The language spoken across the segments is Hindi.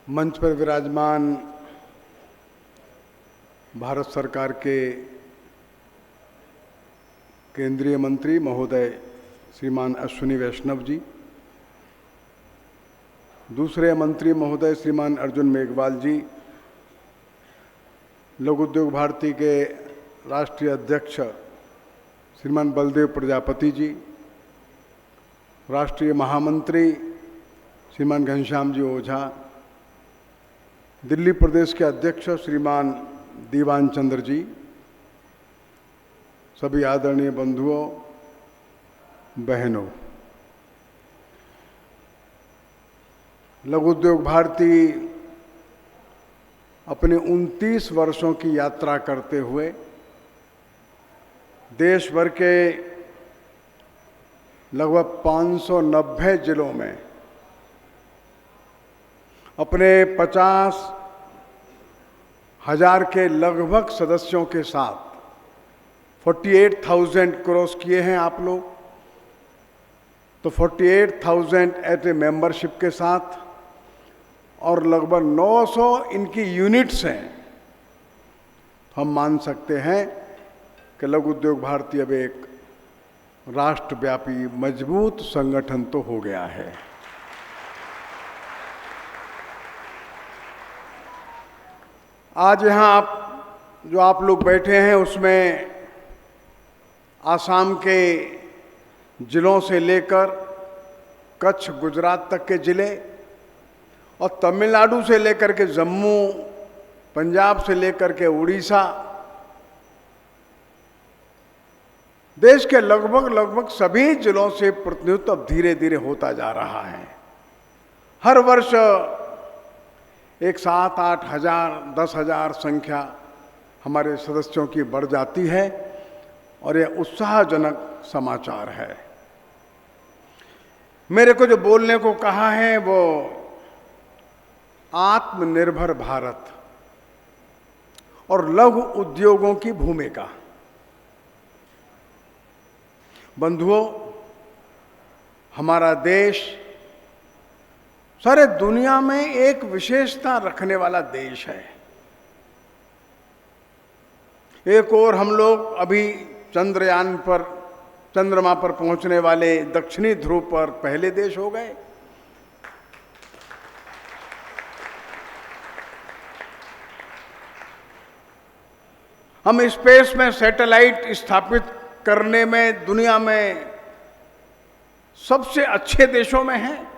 मंच पर विराजमान भारत सरकार के केंद्रीय मंत्री महोदय श्रीमान अश्विनी वैष्णव जी, दूसरे मंत्री महोदय श्रीमान अर्जुन मेघवाल जी, लघु उद्योग भारती के राष्ट्रीय अध्यक्ष श्रीमान बलदेव प्रजापति जी, राष्ट्रीय महामंत्री श्रीमान घनश्याम जी ओझा, दिल्ली प्रदेश के अध्यक्ष श्रीमान दीवान चंद्र जी, सभी आदरणीय बंधुओं बहनों, लघु उद्योग भारती अपने 29 वर्षों की यात्रा करते हुए देश भर के लगभग 590 जिलों में अपने 50,000 के लगभग सदस्यों के साथ 48,000 क्रॉस किए हैं आप लोग। तो 48,000 एट ए मेंबरशिप के साथ और लगभग 900 इनकी यूनिट्स हैं, हम मान सकते हैं कि लघु उद्योग भारती अब एक राष्ट्रव्यापी मजबूत संगठन तो हो गया है। आज यहाँ आप लोग बैठे हैं उसमें आसाम के जिलों से लेकर कच्छ गुजरात तक के ज़िले और तमिलनाडु से लेकर के जम्मू, पंजाब से लेकर के उड़ीसा, देश के लगभग सभी जिलों से प्रतिनिधित्व अब धीरे धीरे होता जा रहा है। हर वर्ष 7-8 हजार 10,000 संख्या हमारे सदस्यों की बढ़ जाती है और यह उत्साहजनक समाचार है। मेरे को जो बोलने को कहा है वो आत्मनिर्भर भारत और लघु उद्योगों की भूमिका। बंधुओं, हमारा देश सारे दुनिया में एक विशेषता रखने वाला देश है। एक और हम लोग अभी चंद्रयान पर, चंद्रमा पर पहुंचने वाले दक्षिणी ध्रुव पर पहले देश हो गए। हम स्पेस में सैटेलाइट स्थापित करने में दुनिया में सबसे अच्छे देशों में हैं।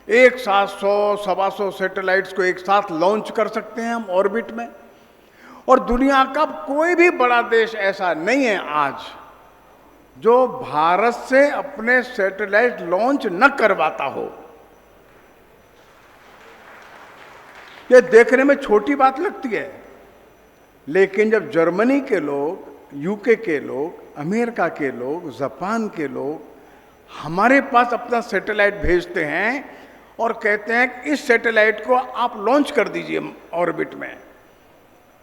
एक साथ 100-125 सैटेलाइट्स को एक साथ लॉन्च कर सकते हैं हम ऑर्बिट में, और दुनिया का कोई भी बड़ा देश ऐसा नहीं है आज जो भारत से अपने सैटेलाइट लॉन्च न करवाता हो। यह देखने में छोटी बात लगती है, लेकिन जब जर्मनी के लोग, यूके के लोग, अमेरिका के लोग, जापान के लोग हमारे पास अपना सैटेलाइट भेजते हैं और कहते हैं कि इस सैटेलाइट को आप लॉन्च कर दीजिए ऑर्बिट में,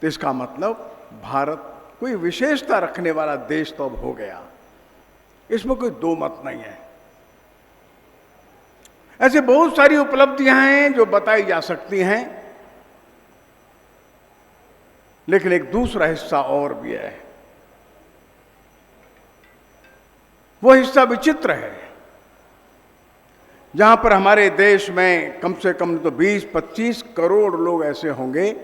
तो इसका मतलब भारत कोई विशेषता रखने वाला देश तो अब हो गया। इसमें कोई दो मत नहीं है। ऐसे बहुत सारी उपलब्धियां हैं जो बताई जा सकती हैं, लेकिन एक दूसरा हिस्सा और भी है। वो हिस्सा विचित्र है, जहां पर हमारे देश में कम से कम तो 20-25 करोड़ लोग ऐसे होंगे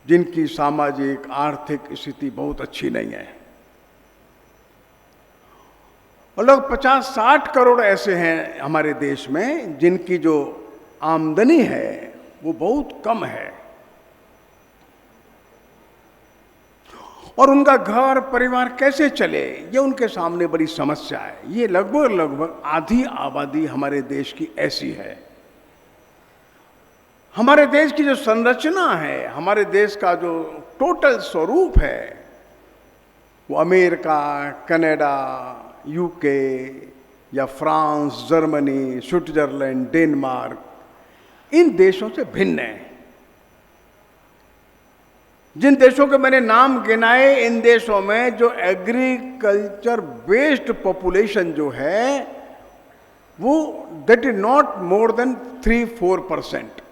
जिनकी सामाजिक आर्थिक स्थिति बहुत अच्छी नहीं है, और लोग 50-60 करोड़ ऐसे हैं हमारे देश में जिनकी जो आमदनी है वो बहुत कम है, और उनका घर परिवार कैसे चले ये उनके सामने बड़ी समस्या है। ये लगभग आधी आबादी हमारे देश की ऐसी है। हमारे देश की जो संरचना है, हमारे देश का जो टोटल स्वरूप है, वो अमेरिका, कनाडा, यूके या फ्रांस, जर्मनी, स्विट्जरलैंड, डेनमार्क, इन देशों से भिन्न है। जिन देशों के मैंने नाम गिनाए, इन देशों में जो एग्रीकल्चर बेस्ड पॉपुलेशन जो है वो that is not more than 3-4%।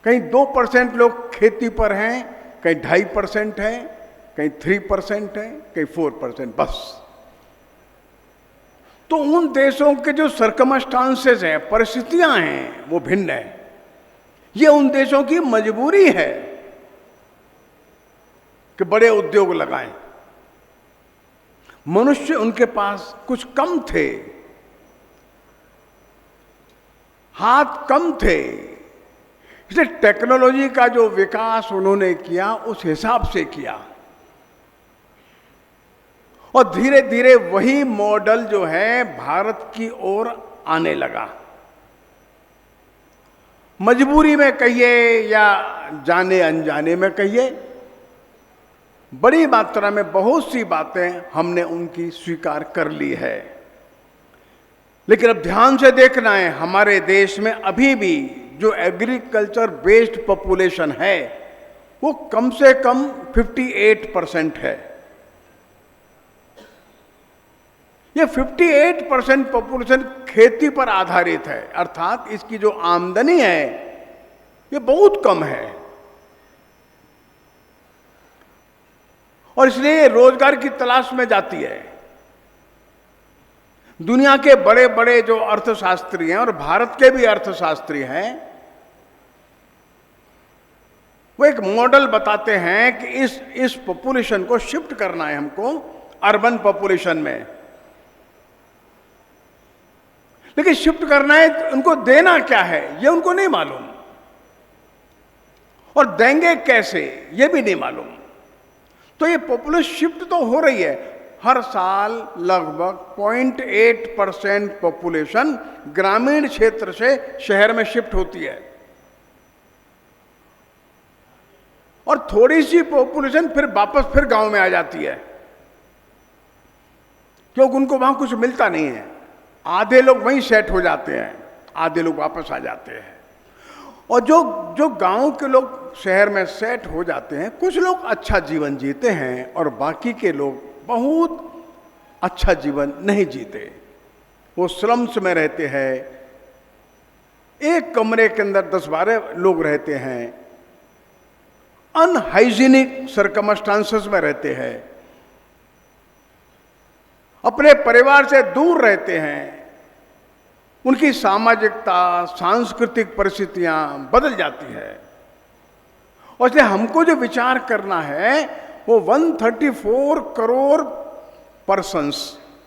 कहीं 2% लोग खेती पर हैं, कहीं 2.5% हैं, कहीं 3% हैं, कहीं 4%, बस। तो उन देशों के जो सर्कमस्टांसेस हैं, परिस्थितियां हैं, वो भिन्न है। ये उन देशों की मजबूरी है कि बड़े उद्योग लगाएं। मनुष्य उनके पास कुछ कम थे, हाथ कम थे, इसलिए टेक्नोलॉजी का जो विकास उन्होंने किया उस हिसाब से किया, और धीरे धीरे वही मॉडल जो है भारत की ओर आने लगा। मजबूरी में कहिए या जाने अनजाने में कहिए, बड़ी मात्रा में बहुत सी बातें हमने उनकी स्वीकार कर ली है। लेकिन अब ध्यान से देखना है, हमारे देश में अभी भी जो एग्रीकल्चर बेस्ड पॉपुलेशन है वो कम से कम 58% है। ये 58% पॉपुलेशन खेती पर आधारित है, अर्थात इसकी जो आमदनी है ये बहुत कम है, और इसलिए रोजगार की तलाश में जाती है। दुनिया के बड़े बड़े जो अर्थशास्त्री हैं और भारत के भी अर्थशास्त्री हैं, वो एक मॉडल बताते हैं कि इस पॉपुलेशन को शिफ्ट करना है हमको अर्बन पॉपुलेशन में। लेकिन शिफ्ट करना है तो उनको देना क्या है ये उनको नहीं मालूम, और देंगे कैसे ये भी नहीं मालूम। तो ये पॉपुलेशन शिफ्ट तो हो रही है, हर साल लगभग 0.8% पॉपुलेशन ग्रामीण क्षेत्र से शहर में शिफ्ट होती है, और थोड़ी सी पॉपुलेशन फिर वापस फिर गांव में आ जाती है, क्योंकि उनको वहां कुछ मिलता नहीं है। आधे लोग वहीं सेट हो जाते हैं, आधे लोग वापस आ जाते हैं, और जो गांव के लोग शहर में सेट हो जाते हैं, कुछ लोग अच्छा जीवन जीते हैं और बाकी के लोग बहुत अच्छा जीवन नहीं जीते। वो स्लम्स में रहते हैं, एक कमरे के अंदर 10-12 लोग रहते हैं, अनहाइजीनिक सर्कमस्टांसेस में रहते हैं, अपने परिवार से दूर रहते हैं। उनकी सामाजिकता, सांस्कृतिक परिस्थितियां बदल जाती है, और इसलिए हमको जो विचार करना है वो 134 करोड़ पर्सन्स,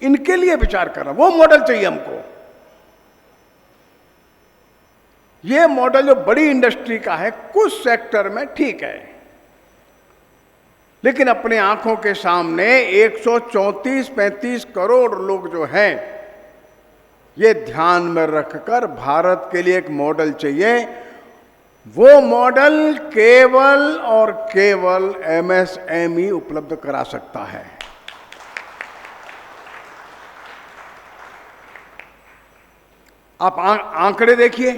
इनके लिए विचार करना, वो मॉडल चाहिए हमको। ये मॉडल जो बड़ी इंडस्ट्री का है कुछ सेक्टर में ठीक है, लेकिन अपने आंखों के सामने 134-135 करोड़ लोग जो हैं, ये ध्यान में रखकर भारत के लिए एक मॉडल चाहिए। वो मॉडल केवल और केवल एमएसएमई उपलब्ध करा सकता है। आप आंकड़े देखिए,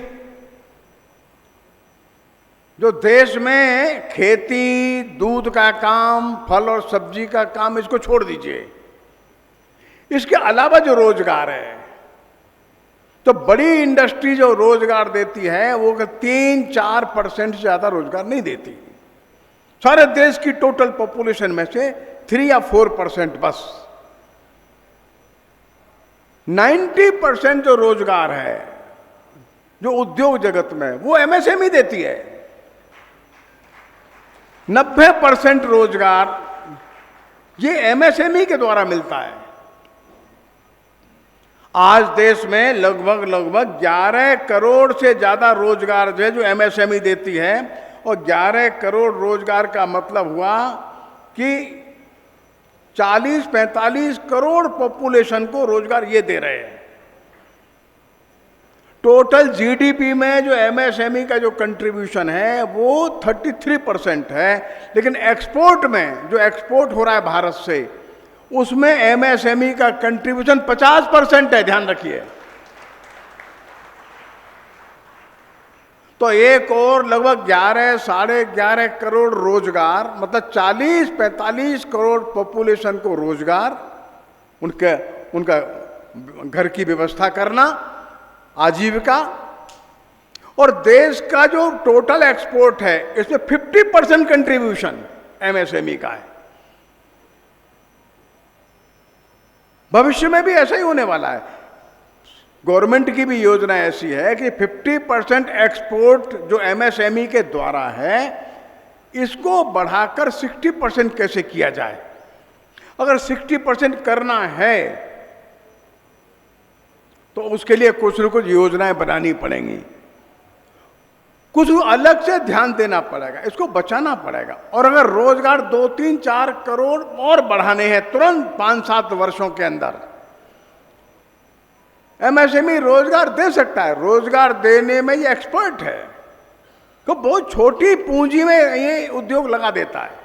जो देश में खेती, दूध का काम, फल और सब्जी का काम, इसको छोड़ दीजिए, इसके अलावा जो रोजगार है, तो बड़ी इंडस्ट्री जो रोजगार देती है वो 3-4% से ज्यादा रोजगार नहीं देती। सारे देश की टोटल पॉपुलेशन में से 3 या 4% बस। 90% जो रोजगार है जो उद्योग जगत में, वो एमएसएमई देती है। 90% रोजगार ये एमएसएमई के द्वारा मिलता है। आज देश में लगभग 11 करोड़ से ज्यादा रोजगार जो एमएसएमई देती है, और 11 करोड़ रोजगार का मतलब हुआ कि 40-45 करोड़ पॉपुलेशन को रोजगार ये दे रहे हैं। टोटल जीडीपी में जो एमएसएमई का जो कंट्रीब्यूशन है वो 33% है, लेकिन एक्सपोर्ट में जो एक्सपोर्ट हो रहा है भारत से, उसमें एमएसएमई का कंट्रीब्यूशन 50% है, ध्यान रखिए। तो एक और लगभग 11-11.5 करोड़ रोजगार, मतलब 40-45 करोड़ पॉपुलेशन को रोजगार, उनका घर की व्यवस्था करना, आजीविका, और देश का जो टोटल एक्सपोर्ट है इसमें 50% कंट्रीब्यूशन एमएसएमई का है। भविष्य में भी ऐसा ही होने वाला है। गवर्नमेंट की भी योजना ऐसी है कि 50% एक्सपोर्ट जो एमएसएमई के द्वारा है इसको बढ़ाकर 60% कैसे किया जाए। अगर 60% करना है तो उसके लिए कुछ न कुछ योजनाएं बनानी पड़ेंगी, कुछ अलग से ध्यान देना पड़ेगा, इसको बचाना पड़ेगा। और अगर रोजगार 2, 3, 4 करोड़ और बढ़ाने हैं तुरंत 5-7 वर्षों के अंदर, एमएसएमई रोजगार दे सकता है। रोजगार देने में ये एक्सपर्ट है, तो बहुत छोटी पूंजी में ये उद्योग लगा देता है।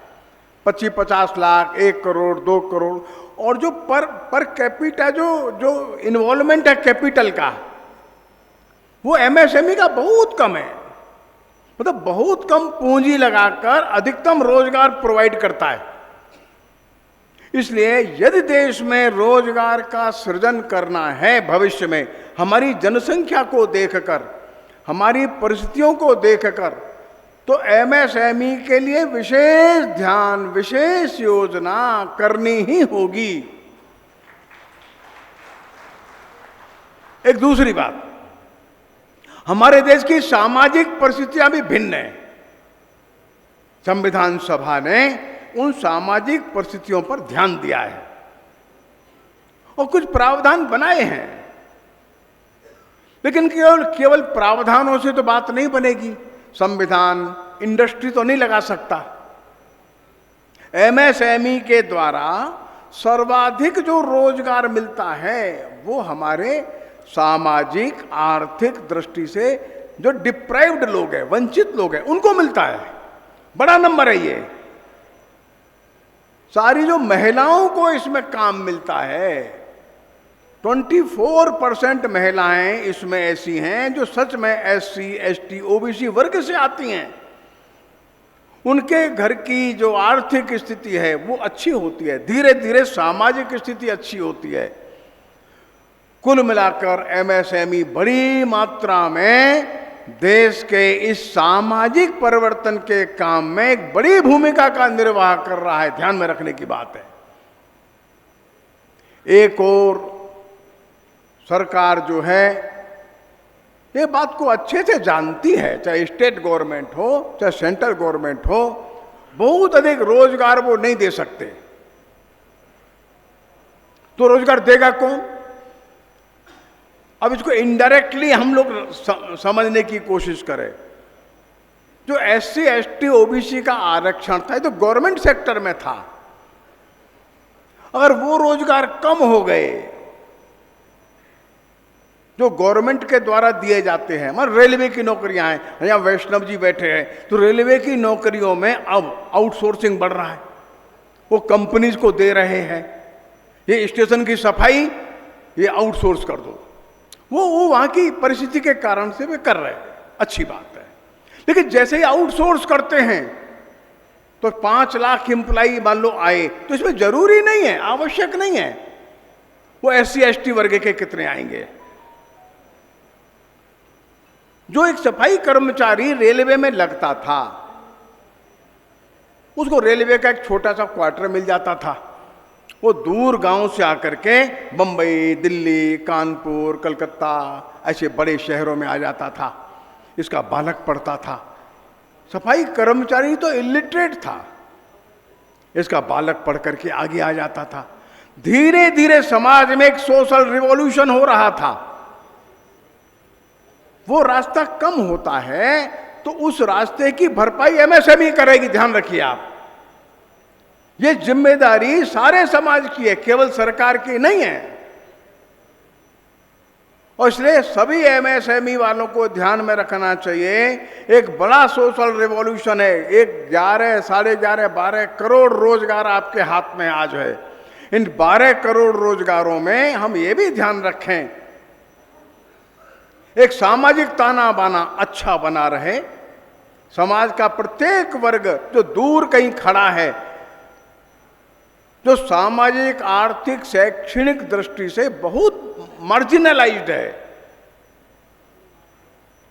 25-50 लाख, 1 करोड़, 2 करोड़, और जो पर कैपिटा जो इन्वॉल्वमेंट है कैपिटल का, वो एमएसएमई का बहुत कम है। मतलब बहुत कम पूंजी लगाकर अधिकतम रोजगार प्रोवाइड करता है। इसलिए यदि देश में रोजगार का सृजन करना है भविष्य में, हमारी जनसंख्या को देखकर, हमारी परिस्थितियों को देखकर, तो एमएसएमई के लिए विशेष ध्यान, विशेष योजना करनी ही होगी। एक दूसरी बात, हमारे देश की सामाजिक परिस्थितियां भी भिन्न हैं। संविधान सभा ने उन सामाजिक परिस्थितियों पर ध्यान दिया है और कुछ प्रावधान बनाए हैं। लेकिन केवल प्रावधानों से तो बात नहीं बनेगी। संविधान इंडस्ट्री तो नहीं लगा सकता। एमएसएमई के द्वारा सर्वाधिक जो रोजगार मिलता है वो हमारे सामाजिक आर्थिक दृष्टि से जो डिप्राइव्ड लोग हैं, वंचित लोग हैं, उनको मिलता है। बड़ा नंबर है ये। सारी जो महिलाओं को इसमें काम मिलता है, 24% महिलाएं इसमें ऐसी हैं जो सच में एससी, एसटी, ओबीसी वर्ग से आती हैं। उनके घर की जो आर्थिक स्थिति है वो अच्छी होती है, धीरे धीरे सामाजिक स्थिति अच्छी होती है। कुल मिलाकर एमएसएमई बड़ी मात्रा में देश के इस सामाजिक परिवर्तन के काम में एक बड़ी भूमिका का निर्वाह कर रहा है। ध्यान में रखने की बात है। एक और सरकार जो है ये बात को अच्छे से जानती है, चाहे स्टेट गवर्नमेंट हो चाहे सेंट्रल गवर्नमेंट हो, बहुत अधिक रोजगार वो नहीं दे सकते। तो रोजगार देगा कौन? अब इसको इनडायरेक्टली हम लोग समझने की कोशिश करें। जो एससी, एसटी, ओबीसी का आरक्षण था, ये तो गवर्नमेंट सेक्टर में था। अगर वो रोजगार कम हो गए जो गवर्नमेंट के द्वारा दिए जाते हैं, मतलब रेलवे की नौकरियां हैं, यहाँ वैष्णव जी बैठे हैं, तो रेलवे की नौकरियों में अब आउटसोर्सिंग बढ़ रहा है, वो कंपनीज को दे रहे हैं। ये स्टेशन की सफाई ये आउटसोर्स कर दो, वो वहां की परिस्थिति के कारण से वे कर रहे हैं, अच्छी बात है। लेकिन जैसे ही आउटसोर्स करते हैं तो 5 लाख एम्प्लाई मान लो आए, तो इसमें जरूरी नहीं है, आवश्यक नहीं है वो एससी, एसटी वर्ग के कितने आएंगे। जो एक सफाई कर्मचारी रेलवे में लगता था, उसको रेलवे का एक छोटा सा क्वार्टर मिल जाता था। वो दूर गांव से आकर के बंबई, दिल्ली, कानपुर, कलकत्ता ऐसे बड़े शहरों में आ जाता था। इसका बालक पढ़ता था। सफाई कर्मचारी तो इलिटरेट था, इसका बालक पढ़ करके आगे आ जाता था। धीरे धीरे समाज में एक सोशल रिवॉल्यूशन हो रहा था। वो रास्ता कम होता है तो उस रास्ते की भरपाई एमएसएमई करेगी। ध्यान रखिए आप, ये जिम्मेदारी सारे समाज की है, केवल सरकार की नहीं है। और इसलिए सभी एमएसएमई वालों को ध्यान में रखना चाहिए। एक बड़ा सोशल रिवॉल्यूशन है। एक 11, 11.5, 12 करोड़ रोजगार आपके हाथ में आज है। इन 12 करोड़ रोजगारों में हम ये भी ध्यान रखें, एक सामाजिक ताना बाना अच्छा बना रहे। समाज का प्रत्येक वर्ग जो दूर कहीं खड़ा है, जो सामाजिक, आर्थिक, शैक्षणिक दृष्टि से बहुत मार्जिनलाइज्ड है,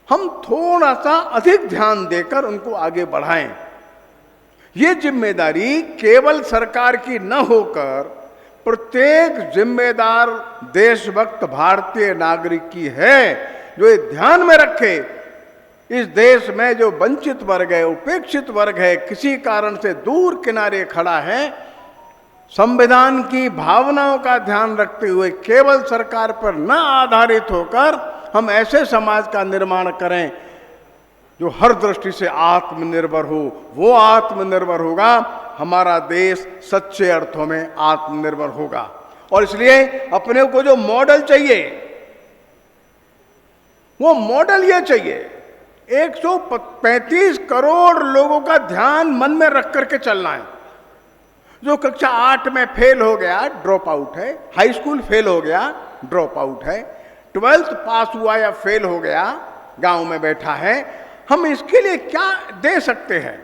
हम थोड़ा सा अधिक ध्यान देकर उनको आगे बढ़ाएं। ये जिम्मेदारी केवल सरकार की न होकर प्रत्येक जिम्मेदार देशभक्त भारतीय नागरिक की है, जो ये ध्यान में रखे इस देश में जो वंचित वर्ग है, उपेक्षित वर्ग है, किसी कारण से दूर किनारे खड़ा है, संविधान की भावनाओं का ध्यान रखते हुए केवल सरकार पर न आधारित होकर हम ऐसे समाज का निर्माण करें जो हर दृष्टि से आत्मनिर्भर हो। वो आत्मनिर्भर होगा, हमारा देश सच्चे अर्थों में आत्मनिर्भर होगा। और इसलिए अपने को जो मॉडल चाहिए, वो मॉडल ये चाहिए, 135 करोड़ लोगों का ध्यान मन में रख करके चलना है। जो कक्षा 8 में फेल हो गया, ड्रॉप आउट है, हाई स्कूल फेल हो गया, ड्रॉप आउट है, 12th पास हुआ या फेल हो गया, गांव में बैठा है, हम इसके लिए क्या दे सकते हैं?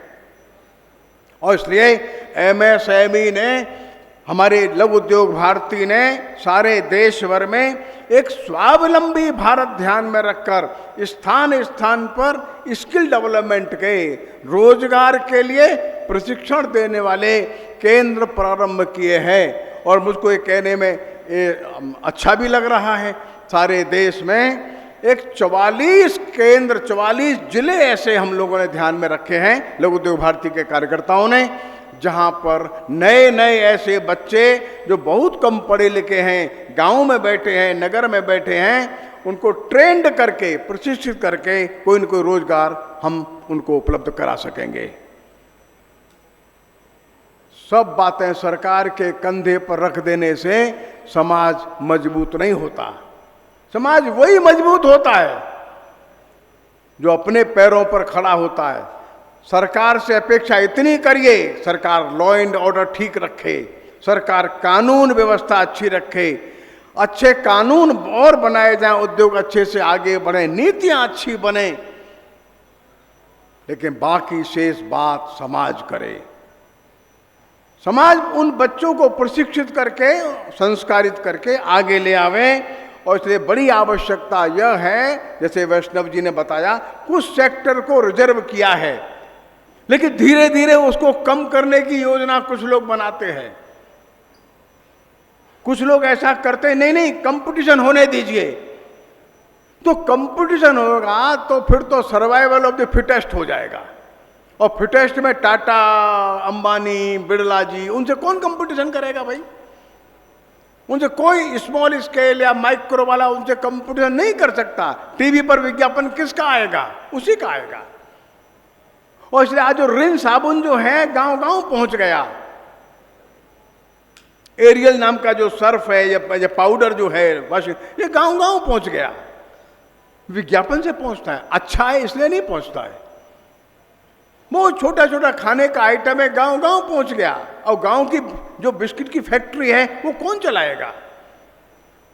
और इसलिए एमएसएमई ने, हमारे लघु उद्योग भारती ने सारे देश भर में एक स्वावलंबी भारत ध्यान में रखकर स्थान स्थान पर स्किल डेवलपमेंट के, रोजगार के लिए प्रशिक्षण देने वाले केंद्र प्रारंभ किए हैं। और मुझको ये कहने में अच्छा भी लग रहा है, सारे देश में एक 44 केंद्र, 44 जिले ऐसे हम लोगों ने ध्यान में रखे हैं लघु उद्योग भारती के कार्यकर्ताओं ने, जहां पर नए नए ऐसे बच्चे जो बहुत कम पढ़े लिखे हैं, गांव में बैठे हैं, नगर में बैठे हैं, उनको ट्रेंड करके, प्रशिक्षित करके कोई न कोई रोजगार हम उनको उपलब्ध करा सकेंगे। सब बातें सरकार के कंधे पर रख देने से समाज मजबूत नहीं होता। समाज वही मजबूत होता है जो अपने पैरों पर खड़ा होता है। सरकार से अपेक्षा इतनी करिए, सरकार लॉ एंड ऑर्डर ठीक रखे, सरकार कानून व्यवस्था अच्छी रखे, अच्छे कानून और बनाए जाएं, उद्योग अच्छे से आगे बढ़े, नीतियां अच्छी बने, लेकिन बाकी शेष बात समाज करे। समाज उन बच्चों को प्रशिक्षित करके, संस्कारित करके आगे ले आवे। और इसलिए बड़ी आवश्यकता यह है, जैसे वैष्णव जी ने बताया, कुछ सेक्टर को रिजर्व किया है, लेकिन धीरे धीरे उसको कम करने की योजना कुछ लोग बनाते हैं। कुछ लोग ऐसा करते हैं, नहीं नहीं कंपटीशन होने दीजिए। तो कंपटीशन होगा तो फिर तो सर्वाइवल ऑफ द फिटेस्ट हो जाएगा, और फिटेस्ट में टाटा, अंबानी, बिरला जी, उनसे कौन कंपटीशन करेगा भाई? उनसे कोई स्मॉल स्केल या माइक्रो वाला उनसे कंपटीशन नहीं कर सकता। टीवी पर विज्ञापन किसका आएगा? उसी का आएगा। और इसलिए आज जो रिन साबुन जो है गांव गांव पहुंच गया, एरियल नाम का जो सर्फ है या पाउडर जो है बस, ये गांव गांव पहुंच गया। विज्ञापन से पहुंचता है, अच्छा है इसलिए नहीं पहुंचता है। वो छोटा छोटा खाने का आइटम है, गांव गांव पहुंच गया। और गांव की जो बिस्किट की फैक्ट्री है वो कौन चलाएगा?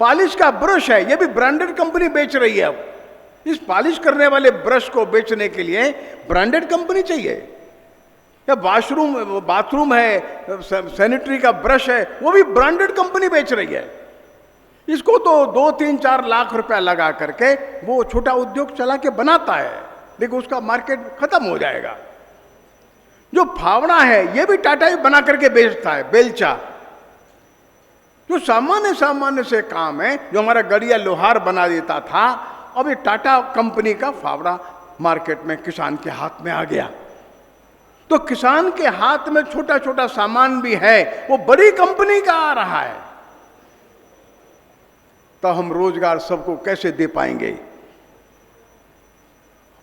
पॉलिश का ब्रश है, ये भी ब्रांडेड कंपनी बेच रही है। अब इस पॉलिश करने वाले ब्रश को बेचने के लिए ब्रांडेड कंपनी चाहिए। या बाथरूम है, सैनिटरी का ब्रश है, वो भी ब्रांडेड कंपनी बेच रही है। इसको तो 2-3-4 लाख रुपया लगा करके वो छोटा उद्योग चला के बनाता है, लेकिन उसका मार्केट खत्म हो जाएगा। जो फावड़ा है ये भी टाटा ही बना करके बेचता है, बेलचा। जो सामान्य से काम है, जो हमारा गड़िया लोहार बना देता था, अब ये टाटा कंपनी का फावड़ा मार्केट में किसान के हाथ में आ गया। तो किसान के हाथ में छोटा छोटा सामान भी है, वो बड़ी कंपनी का आ रहा है। तो हम रोजगार सबको कैसे दे पाएंगे?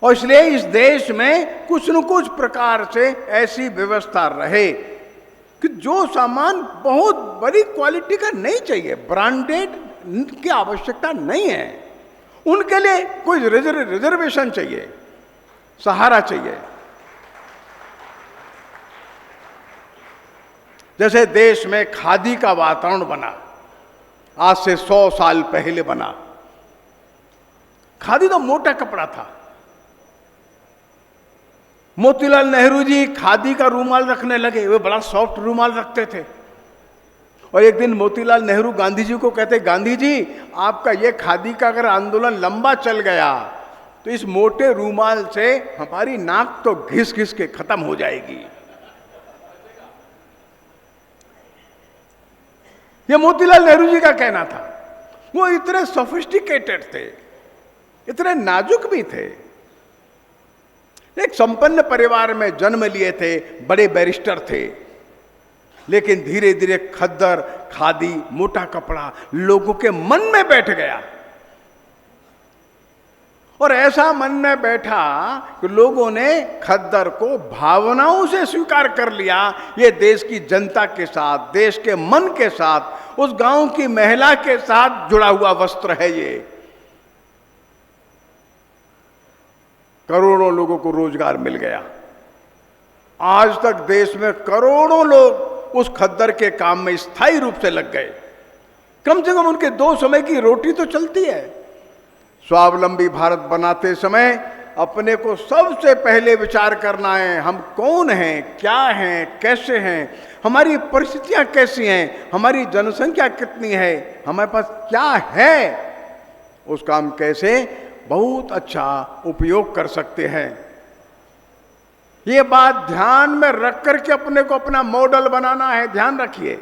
और इसलिए इस देश में कुछ न कुछ प्रकार से ऐसी व्यवस्था रहे कि जो सामान बहुत बड़ी क्वालिटी का नहीं चाहिए, ब्रांडेड की आवश्यकता नहीं है, उनके लिए कोई रिजर्वेशन चाहिए, सहारा चाहिए। जैसे देश में खादी का वातावरण बना, आज से 100 साल पहले बना। खादी तो मोटा कपड़ा था। मोतीलाल नेहरू जी खादी का रूमाल रखने लगे, वे बड़ा सॉफ्ट रूमाल रखते थे। और एक दिन मोतीलाल नेहरू गांधी जी को कहते, गांधी जी आपका ये खादी का अगर आंदोलन लंबा चल गया तो इस मोटे रूमाल से हमारी नाक तो घिस घिस के खत्म हो जाएगी। यह मोतीलाल नेहरू जी का कहना था। वो इतने सोफिस्टिकेटेड थे, इतने नाजुक भी थे। एक संपन्न परिवार में जन्म लिए थे, बड़े बैरिस्टर थे, लेकिन धीरे धीरे खद्दर, खादी, मोटा कपड़ा लोगों के मन में बैठ गया। और ऐसा मन में बैठा कि लोगों ने खद्दर को भावनाओं से स्वीकार कर लिया। ये देश की जनता के साथ, देश के मन के साथ, उस गांव की महिला के साथ जुड़ा हुआ वस्त्र है ये। करोड़ों लोगों को रोजगार मिल गया। आज तक देश में करोड़ों लोग उस खद्दर के काम में स्थायी रूप से लग गए। कम से कम उनके 2 समय की रोटी तो चलती है। स्वावलंबी भारत बनाते समय अपने को सबसे पहले विचार करना है, हम कौन हैं, क्या हैं, कैसे हैं, हमारी परिस्थितियां कैसी हैं, हमारी जनसंख्या कितनी है, हमारे पास क्या है, उसका हम कैसे बहुत अच्छा उपयोग कर सकते हैं। ये बात ध्यान में रख करके अपने को अपना मॉडल बनाना है। ध्यान रखिए,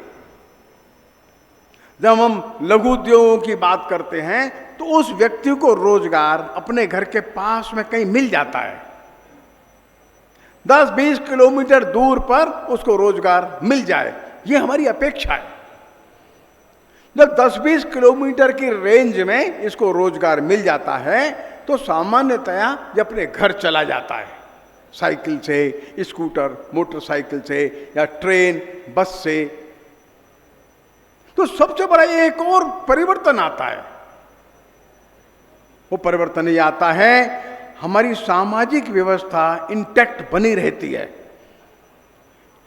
जब हम लघु उद्योगों की बात करते हैं तो उस व्यक्ति को रोजगार अपने घर के पास में कहीं मिल जाता है। 10-20 किलोमीटर दूर पर उसको रोजगार मिल जाए, ये हमारी अपेक्षा है। जब 10-20 किलोमीटर की रेंज में इसको रोजगार मिल जाता है तो सामान्यतया ये अपने घर चला जाता है, साइकिल से, स्कूटर, मोटरसाइकिल से या ट्रेन, बस से। तो सबसे बड़ा एक और परिवर्तन आता है। वो परिवर्तन ये आता है, हमारी सामाजिक व्यवस्था इंटैक्ट बनी रहती है।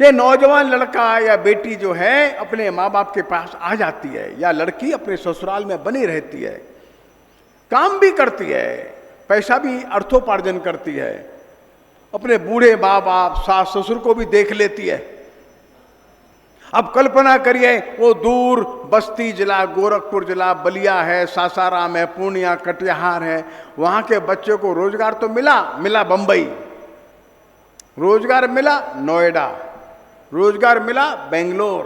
ये नौजवान लड़का या बेटी जो है अपने माँ बाप के पास आ जाती है, या लड़की अपने ससुराल में बनी रहती है, काम भी करती है, पैसा भी अर्थोपार्जन करती है, अपने बूढ़े माँ बाप, सास ससुर को भी देख लेती है। अब कल्पना करिए, वो दूर बस्ती जिला, गोरखपुर जिला, बलिया है, सासाराम है, पूर्णिया, कटिहार है, वहां के बच्चे को रोजगार तो मिला बंबई, रोजगार मिला नोएडा, रोजगार मिला बेंगलोर।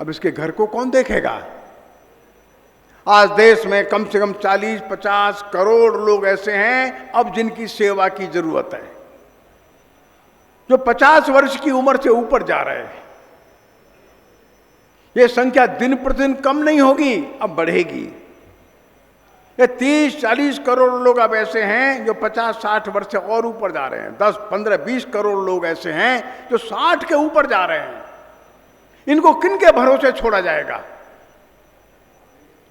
अब इसके घर को कौन देखेगा? आज देश में कम से कम 40-50 करोड़ लोग ऐसे हैं अब जिनकी सेवा की जरूरत है, जो 50 वर्ष की उम्र से ऊपर जा रहे हैं। ये संख्या दिन प्रतिदिन कम नहीं होगी, अब बढ़ेगी। ये 30-40 करोड़ लोग अब ऐसे हैं जो 50-60 वर्ष से और ऊपर जा रहे हैं। 10-15-20 करोड़ लोग ऐसे हैं जो 60 के ऊपर जा रहे हैं। इनको किन के भरोसे छोड़ा जाएगा?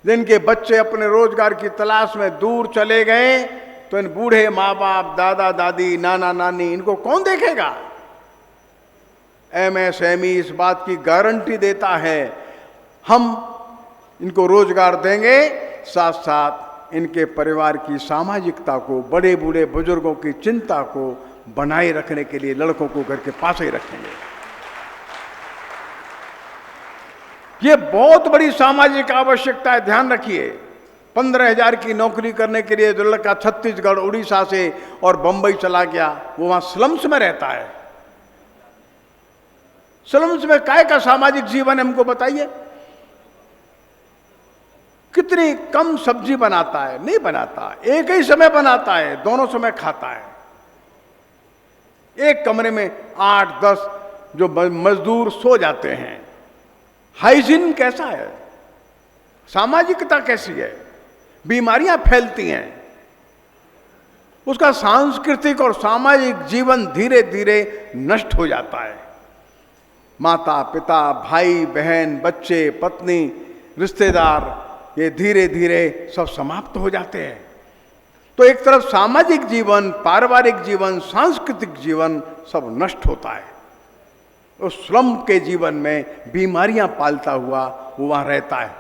जिनके बच्चे अपने रोजगार की तलाश में दूर चले गए तो इन बूढ़े माँ बाप, दादा दादी, नाना नानी, इनको कौन देखेगा? एमएसएमई इस बात की गारंटी देता है, हम इनको रोजगार देंगे, साथ साथ इनके परिवार की सामाजिकता को, बड़े बूढ़े बुजुर्गों की चिंता को बनाए रखने के लिए लड़कों को घर के पास ही रखेंगे। ये बहुत बड़ी सामाजिक आवश्यकता है, ध्यान रखिए। 15,000 की नौकरी करने के लिए जो लड़का छत्तीसगढ़, उड़ीसा से और बंबई चला गया, वो वहां स्लम्स में रहता है। स्लम्स में काय का सामाजिक जीवन है, हमको बताइए। कितनी कम सब्जी बनाता है? नहीं बनाता, एक ही समय बनाता है, दोनों समय खाता है। एक कमरे में 8-10 जो मजदूर सो जाते हैं। हाइजीन कैसा है? सामाजिकता कैसी है? बीमारियां फैलती हैं। उसका सांस्कृतिक और सामाजिक जीवन धीरे धीरे नष्ट हो जाता है। माता पिता, भाई बहन, बच्चे, पत्नी, रिश्तेदार, ये धीरे धीरे सब समाप्त हो जाते हैं। तो एक तरफ सामाजिक जीवन, पारिवारिक जीवन, सांस्कृतिक जीवन सब नष्ट होता है। उस श्रम के जीवन में बीमारियां पालता हुआ वो वहां रहता है।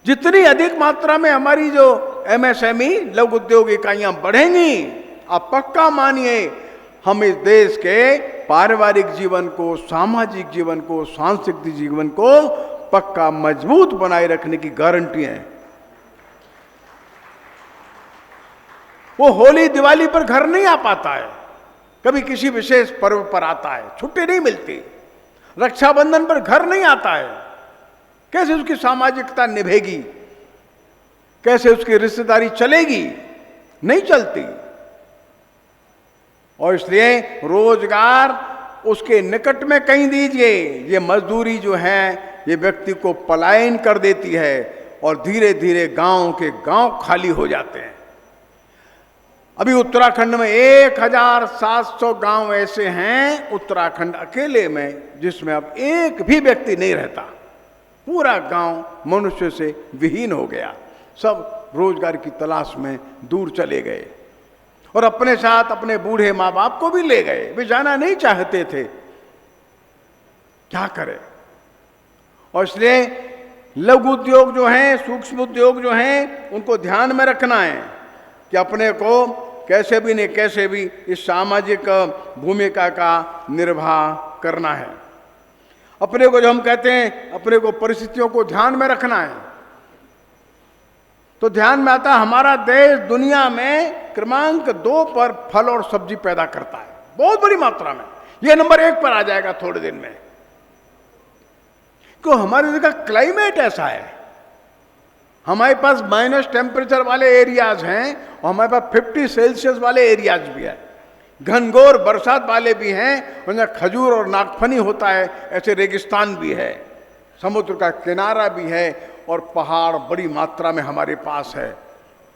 जितनी अधिक मात्रा में हमारी जो एमएसएमई, लघु उद्योग इकाइयां बढ़ेंगी, आप पक्का मानिए, हम इस देश के पारिवारिक जीवन को, सामाजिक जीवन को, सांस्कृतिक जीवन को पक्का मजबूत बनाए रखने की गारंटी है। वो होली दिवाली पर घर नहीं आ पाता है, कभी किसी विशेष पर्व पर आता है, छुट्टी नहीं मिलती, रक्षाबंधन पर घर नहीं आता है, कैसे उसकी सामाजिकता निभेगी, कैसे उसकी रिश्तेदारी चलेगी? नहीं चलती। और इसलिए रोजगार उसके निकट में कहीं दीजिए। ये मजदूरी जो है ये व्यक्ति को पलायन कर देती है और धीरे धीरे गांव के गांव खाली हो जाते हैं। अभी उत्तराखंड में 1700 गांव ऐसे हैं, उत्तराखंड अकेले में, जिसमें अब एक भी व्यक्ति नहीं रहता। पूरा गांव मनुष्य से विहीन हो गया। सब रोजगार की तलाश में दूर चले गए और अपने साथ अपने बूढ़े माँ बाप को भी ले गए। वे जाना नहीं चाहते थे, क्या करें? और इसलिए लघु उद्योग जो हैं, सूक्ष्म उद्योग जो हैं, उनको ध्यान में रखना है कि अपने को कैसे भी नहीं कैसे भी इस सामाजिक भूमिका का निर्वाह करना है। अपने को, जो हम कहते हैं, अपने को परिस्थितियों को ध्यान में रखना है। तो ध्यान में आता, हमारा देश दुनिया में क्रमांक 2 पर फल और सब्जी पैदा करता है, बहुत बड़ी मात्रा में। यह नंबर 1 पर आ जाएगा थोड़े दिन में, क्यों? हमारे देश का क्लाइमेट ऐसा है। हमारे पास माइनस टेम्परेचर वाले एरियाज हैं और हमारे पास 50 सेल्सियस वाले एरियाज भी है, घनघोर बरसात वाले भी हैं, और जहाँ खजूर और नागफनी होता है ऐसे रेगिस्तान भी है, समुद्र का किनारा भी है और पहाड़ बड़ी मात्रा में हमारे पास है,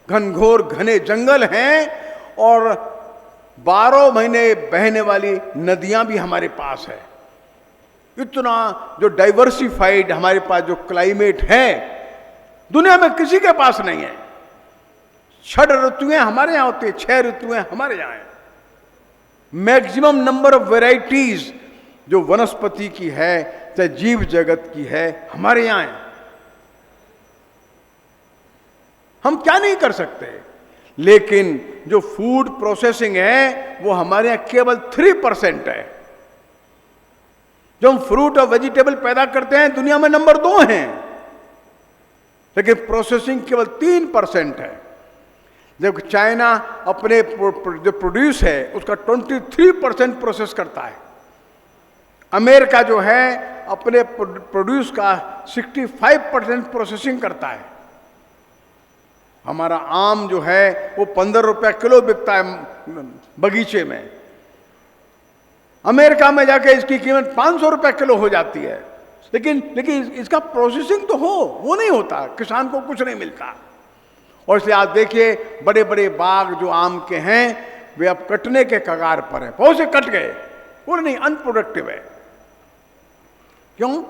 घनघोर घने जंगल हैं और 12 महीने बहने वाली नदियां भी हमारे पास है। इतना जो डाइवर्सिफाइड हमारे पास जो क्लाइमेट है, दुनिया में किसी के पास नहीं है। 6 ऋतुएं हमारे यहां होती है, 6 ऋतुएं हमारे यहां है। मैक्सिमम नंबर ऑफ वेराइटीज जो वनस्पति की है, चाहे जीव जगत की है, हमारे यहां है। हम क्या नहीं कर सकते, लेकिन जो फूड प्रोसेसिंग है वो हमारे यहां केवल 3% है। जो हम फ्रूट और वेजिटेबल पैदा करते हैं दुनिया में नंबर 2 हैं, लेकिन प्रोसेसिंग केवल 3% है। जब चाइना अपने जो प्रोड्यूस है उसका 23% प्रोसेस करता है। अमेरिका जो है अपने प्रोड्यूस का 65% प्रोसेसिंग करता है। हमारा आम जो है वो 15 रुपया किलो बिकता है बगीचे में, अमेरिका में जाके इसकी कीमत 500 रुपया किलो हो जाती है। लेकिन इसका प्रोसेसिंग तो हो, वो नहीं होता, किसान को कुछ नहीं मिलता। और इसलिए आप देखिए बड़े बड़े बाग जो आम के हैं वे अब कटने के कगार पर हैं, बहुत से कट गए, वो नहीं, अनप्रोडक्टिव है। क्यों?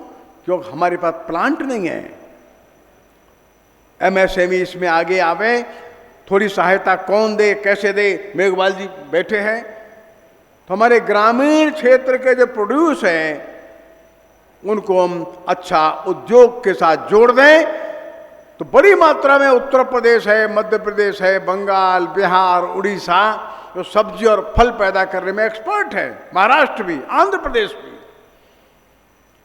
क्योंकि हमारे पास प्लांट नहीं है। एमएसएमई इसमें आगे आवे, थोड़ी सहायता कौन दे, कैसे दे? मेघवाल जी बैठे हैं, तो हमारे ग्रामीण क्षेत्र के जो प्रोड्यूस हैं उनको हम अच्छा उद्योग के साथ जोड़ दें तो बड़ी मात्रा में उत्तर प्रदेश है, मध्य प्रदेश है, बंगाल, बिहार, उड़ीसा जो सब्जी और फल पैदा करने में एक्सपर्ट है, महाराष्ट्र भी, आंध्र प्रदेश भी,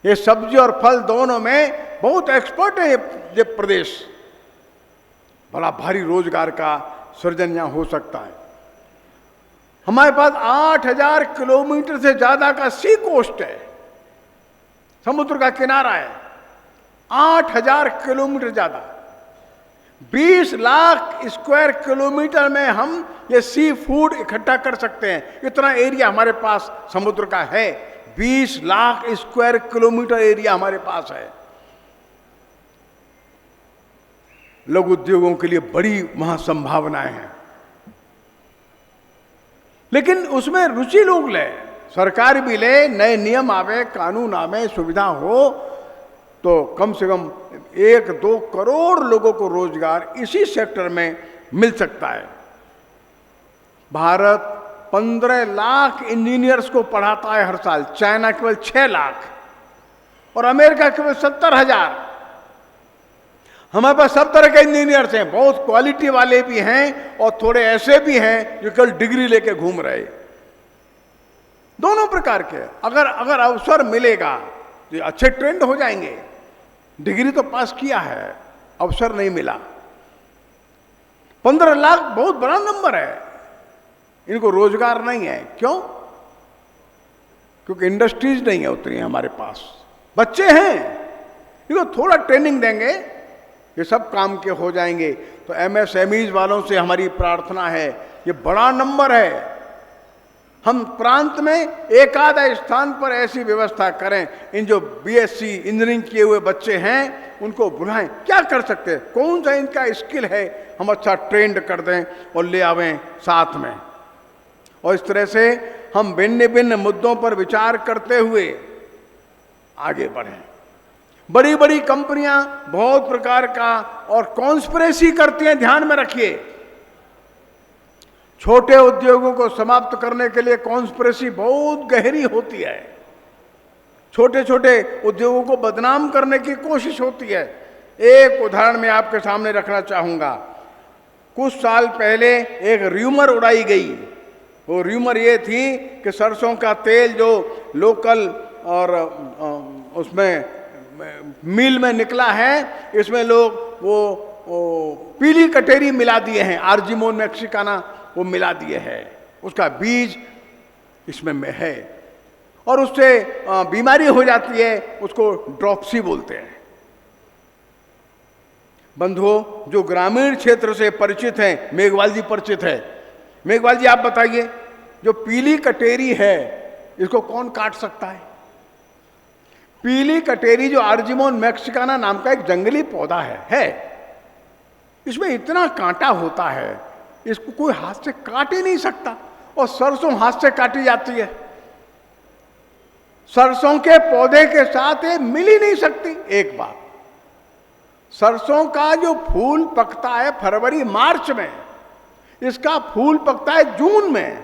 ये सब्जी और फल दोनों में बहुत एक्सपर्ट है ये प्रदेश। बड़ा भारी रोजगार का सृजन यहाँ हो सकता है। हमारे पास 8000 किलोमीटर से ज्यादा का सी कोस्ट है, समुद्र का किनारा है, 8000 किलोमीटर ज्यादा, 20 लाख स्क्वायर किलोमीटर में हम ये सी फूड इकट्ठा कर सकते हैं। इतना एरिया हमारे पास समुद्र का है, 20 लाख स्क्वायर किलोमीटर एरिया हमारे पास है। लघु उद्योगों के लिए बड़ी वहां संभावनाएं हैं, लेकिन उसमें रुचि लोग ले, सरकार भी ले, नए नियम आवे, कानून आवे, सुविधा हो, तो कम से कम 1-2 करोड़ लोगों को रोजगार इसी सेक्टर में मिल सकता है। भारत 15 लाख इंजीनियर्स को पढ़ाता है हर साल, चाइना केवल 6 लाख और अमेरिका केवल 70,000। हमारे पास सब तरह के इंजीनियर्स हैं, बहुत क्वालिटी वाले भी हैं और थोड़े ऐसे भी हैं जो केवल डिग्री लेके घूम रहे, दोनों प्रकार के। अगर अवसर मिलेगा तो अच्छे ट्रेंड हो जाएंगे। डिग्री तो पास किया है, अवसर नहीं मिला, 15 लाख बहुत बड़ा नंबर है। इनको रोजगार नहीं है। क्यों? क्योंकि इंडस्ट्रीज नहीं है उतनी हमारे पास। बच्चे हैं, इनको थोड़ा ट्रेनिंग देंगे, ये सब काम के हो जाएंगे। तो एमएसएमईज वालों से हमारी प्रार्थना है, ये बड़ा नंबर है, हम प्रांत में एक आधा स्थान पर ऐसी व्यवस्था करें। इन जो बीएससी इंजीनियरिंग किए हुए बच्चे हैं उनको बुलाएं। क्या कर सकते हैं, कौन सा इनका स्किल है, हम अच्छा ट्रेंड कर दें और ले आवें साथ में। और इस तरह से हम भिन्न भिन्न मुद्दों पर विचार करते हुए आगे बढ़ें। बड़ी बड़ी कंपनियां बहुत प्रकार का और कॉन्स्पिरेसी करती हैं, ध्यान में रखिए। छोटे उद्योगों को समाप्त करने के लिए कॉन्स्पिरेसी बहुत गहरी होती है। छोटे छोटे उद्योगों को बदनाम करने की कोशिश होती है। एक उदाहरण मैं आपके सामने रखना चाहूंगा। कुछ साल पहले एक र्यूमर उड़ाई गई। वो र्यूमर ये थी कि सरसों का तेल जो लोकल और उसमें मिल में निकला है, इसमें लोग वो पीली कटेरी मिला दिए हैं, आर्जिमोन मैक्सिकाना वो मिला दिए हैं, उसका बीज इसमें है और उससे बीमारी हो जाती है, उसको ड्रॉप्सी बोलते हैं। बंधुओं, जो ग्रामीण क्षेत्र से परिचित हैं, मेघवाल जी परिचित है। मेघवाल जी आप बताइए, जो पीली कटेरी है इसको कौन काट सकता है? पीली कटेरी जो आर्जिमोन मैक्सिकाना नाम का एक जंगली पौधा है। इसमें इतना कांटा होता है, इसको कोई हाथ से काट ही नहीं सकता। और सरसों हाथ से काटी जाती है, सरसों के पौधे के साथ ये मिल ही नहीं सकती। एक बात, सरसों का जो फूल पकता है फरवरी मार्च में, इसका फूल पकता है जून में।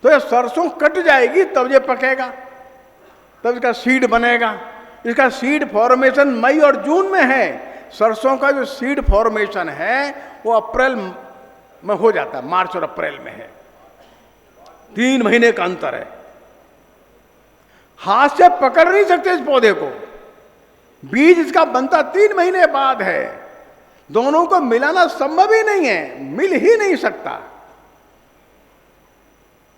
तो ये सरसों कट जाएगी तब ये पकेगा, तब इसका सीड बनेगा। इसका सीड फॉर्मेशन मई और जून में है। सरसों का जो सीड फॉर्मेशन है वो अप्रैल में हो जाता है, मार्च और अप्रैल में है। 3 महीने का अंतर है। हाथ से पकड़ नहीं सकते इस पौधे को, बीज इसका बनता 3 महीने बाद है। दोनों को मिलाना संभव ही नहीं है, मिल ही नहीं सकता।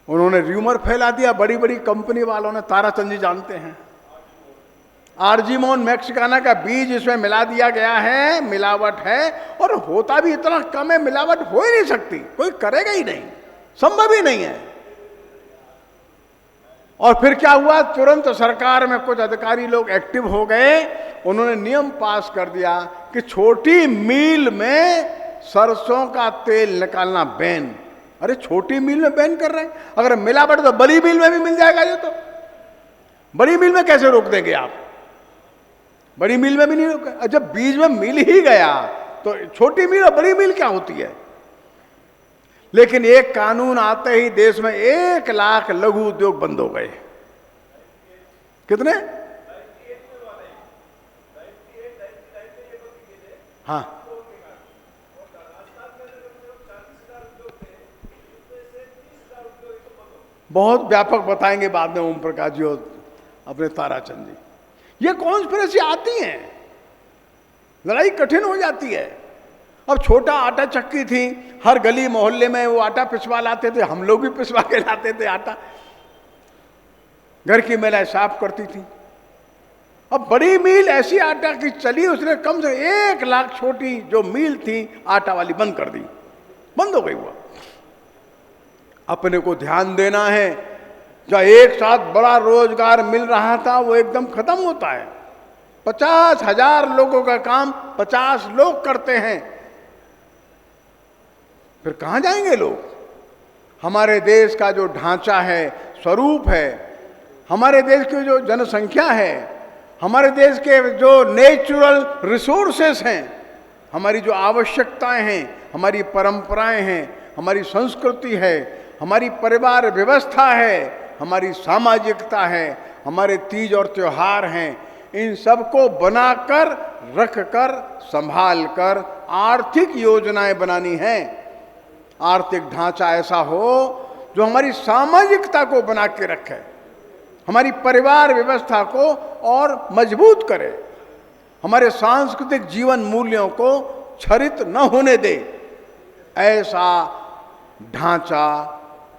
उन्होंने र्यूमर फैला दिया, बड़ी बड़ी कंपनी वालों ने, ताराचंद जी जानते हैं, आर्जिमोन मैक्सिकाना का बीज इसमें मिला दिया गया है, मिलावट है। और होता भी इतना कम है, मिलावट हो ही नहीं सकती, कोई करेगा ही नहीं, संभव ही नहीं है। और फिर क्या हुआ, तुरंत सरकार में कुछ अधिकारी लोग एक्टिव हो गए। उन्होंने नियम पास कर दिया कि छोटी मील में सरसों का तेल निकालना बैन। अरे छोटी मील में बैन कर रहे हैं, अगर मिलावट तो बड़ी मील में भी मिल जाएगा। ये तो बड़ी मील में कैसे रोक देंगे आप? बड़ी मील में भी नहीं रोका। जब बीज में मिल ही गया तो छोटी मील और बड़ी मील क्या होती है? लेकिन एक कानून आते ही देश में 1 लाख लघु उद्योग बंद हो गए। कितने? हाँ, बहुत व्यापक बताएंगे बाद में ओम प्रकाश जी और अपने ताराचंद जी। ये कॉन्स्पिरेसी आती है, लड़ाई कठिन हो जाती है। अब छोटा आटा चक्की थी, हर गली मोहल्ले में वो आटा पिसवा लाते थे, हम लोग भी पिसवा के लाते थे आटा, घर की महिलाएं साफ करती थी। अब बड़ी मील ऐसी आटा की चली, उसने कम से 1 लाख छोटी जो मील थी आटा वाली बंद कर दी, बंद हो गई। वो अपने को ध्यान देना है। जो एक साथ बड़ा रोजगार मिल रहा था वो एकदम खत्म होता है। 50,000 लोगों का काम 50 लोग करते हैं, फिर कहां जाएंगे लोग? हमारे देश का जो ढांचा है, स्वरूप है, हमारे देश की जो जनसंख्या है, हमारे देश के जो नेचुरल रिसोर्सेस हैं, हमारी जो आवश्यकताएं हैं, हमारी परंपराएं हैं, हमारी संस्कृति है, हमारी परिवार व्यवस्था है, हमारी सामाजिकता है, हमारे तीज और त्योहार हैं, इन सबको बनाकर, रखकर, संभाल कर आर्थिक योजनाएं बनानी हैं। आर्थिक ढांचा ऐसा हो जो हमारी सामाजिकता को बना के रखे, हमारी परिवार व्यवस्था को और मजबूत करे, हमारे सांस्कृतिक जीवन मूल्यों को क्षरित न होने दे, ऐसा ढांचा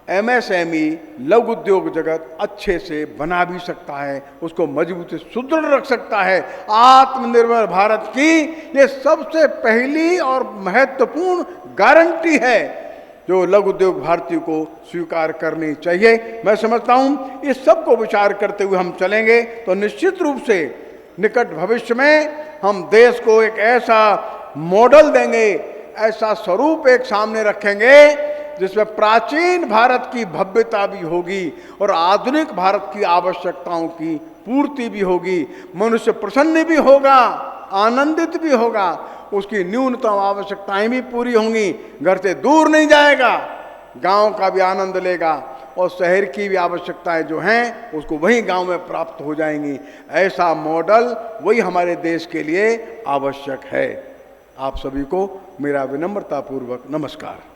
एमएसएमई लघु उद्योग जगत अच्छे से बना भी सकता है, उसको मजबूती सुदृढ़ रख सकता है। आत्मनिर्भर भारत की ये सबसे पहली और महत्वपूर्ण गारंटी है जो लघु उद्योग भारतीय को स्वीकार करनी चाहिए। मैं समझता हूं इस सब को विचार करते हुए हम चलेंगे तो निश्चित रूप से निकट भविष्य में हम देश को एक ऐसा मॉडल देंगे, ऐसा स्वरूप एक सामने रखेंगे जिसमें प्राचीन भारत की भव्यता भी होगी और आधुनिक भारत की आवश्यकताओं की पूर्ति भी होगी। मनुष्य प्रसन्न भी होगा, आनंदित भी होगा, उसकी न्यूनतम आवश्यकताएं भी पूरी होंगी, घर से दूर नहीं जाएगा, गांव का भी आनंद लेगा और शहर की भी आवश्यकताएं जो हैं उसको वहीं गांव में प्राप्त हो जाएंगी। ऐसा मॉडल वही हमारे देश के लिए आवश्यक है। आप सभी को मेरा विनम्रतापूर्वक नमस्कार।